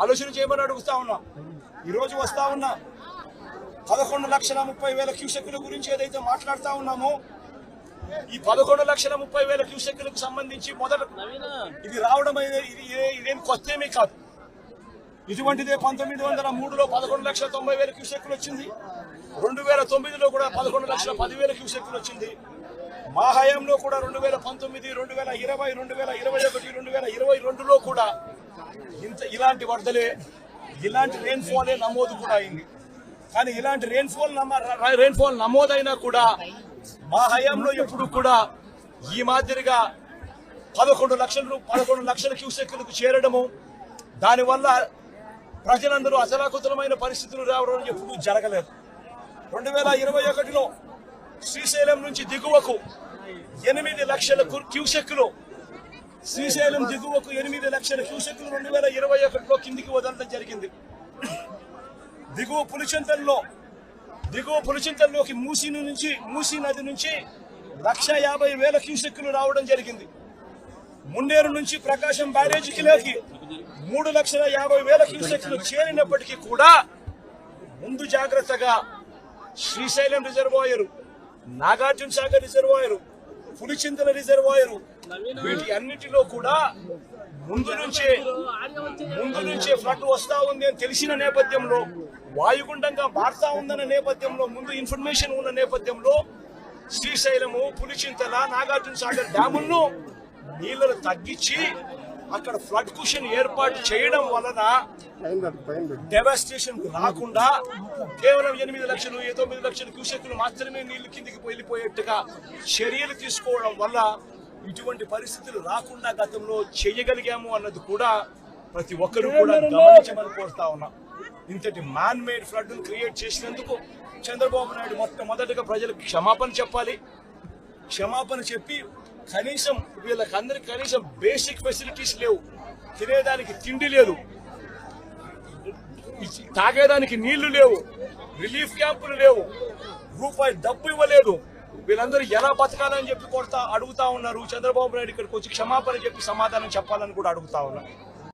ఆలోచన చేయమని అడుగుతా ఉన్నా. ఈరోజు వస్తా ఉన్నా 11,30,000 క్యూసెక్కుల గురించి ఏదైతే మాట్లాడుతా ఉన్నామో, ఈ 11,30,000 క్యూసెక్కులకు సంబంధించి మొదట ఇది రావడం ఇదేం కొత్తేమీ కాదు. ఇటువంటిదే 1903లో 11,90,000 క్యూసెక్కులు వచ్చింది. 2009లో కూడా 11,10,000 క్యూసెక్కులు వచ్చింది. మా హయాంలో కూడా 2019, 2020, 2021, 2022లో కూడా ఇలాంటి వరదలే, ఇలాంటి రెయిన్ఫాలే నమోదు కూడా అయింది. కానీ ఇలాంటి రెయిన్ఫాల్ నమోదైనా కూడా మా హయాంలో ఎప్పుడు కూడా ఈ మాదిరిగా 11 లక్షల క్యూసెక్కులకు చేరడము, దానివల్ల ప్రజలందరూ అసలాకుతలమైన పరిస్థితులు రావడం ఎప్పుడు జరగలేదు. 2021లో శ్రీశైలం నుంచి దిగువకు 8 లక్షల క్యూసెక్కులు, శ్రీశైలం దిగువకు 8 లక్షల క్యూసెక్కులు 2021లో కిందికి వదలడం జరిగింది. దిగువ పులిచింతల్లోకి మూసీ నది నుంచి 1,50,000 క్యూసెక్కులు రావడం జరిగింది. మున్నేరు నుంచి ప్రకాశం బ్యారేజీకి 3,50,000 క్యూసెక్కులు చేరినప్పటికీ కూడా ముందు జాగ్రత్తగా Srisailam reservoir, Nagarjuna Sagar reservoir, Pulichintala reservoir, వీటి అన్నిటిలో కూడా ముందు నుంచే ఫ్లడ్ వస్తా ఉంది అని తెలిసిన నేపథ్యంలో, వాయుగుండంగా మారుతా ఉందన్న నేపథ్యంలో, ముందు ఇన్ఫర్మేషన్ ఉన్న నేపథ్యంలో శ్రీశైలము, పులిచింతల, నాగార్జున సాగర్ డ్యాములను నీళ్లను తగ్గించి అక్కడ ఫ్లడ్ కుషన్ ఏర్పాటు చేయడం వలన డెవాస్టేషన్ రాకుండా కేవలం 8 లక్షలు 9 లక్షల క్యూసెక్కులు మాత్రమే నీళ్లు కిందికి వెళ్ళిపోయేట్టుగా చర్యలు తీసుకోవడం వల్ల ఇటువంటి పరిస్థితులు రాకుండా గతంలో చేయగలిగాము అన్నది కూడా ప్రతి ఒక్కరూ కూడా గమనించమని కోరుతా ఉన్నాం. ఇంతటి మ్యాన్ మేడ్ ఫ్లడ్ క్రియేట్ చేసినందుకు చంద్రబాబు నాయుడు మొట్టమొదటిగా ప్రజలకు క్షమాపణ చెప్పాలి. క్షమాపణ చెప్పి కనీసం వీళ్ళకందరికి కనీసం బేసిక్ ఫెసిలిటీస్ లేవు, తినేదానికి తిండి లేదు, తాగేదానికి నీళ్లు లేవు, రిలీఫ్ క్యాంపులు లేవు, రూపాయి డబ్బు ఇవ్వలేదు. వీళ్ళందరూ ఎలా బతకాలని చెప్పి అడుగుతా ఉన్నారు. చంద్రబాబు నాయుడు ఇక్కడికి వచ్చి క్షమాపణ చెప్పి సమాధానం చెప్పాలని కూడా అడుగుతా ఉన్నారు.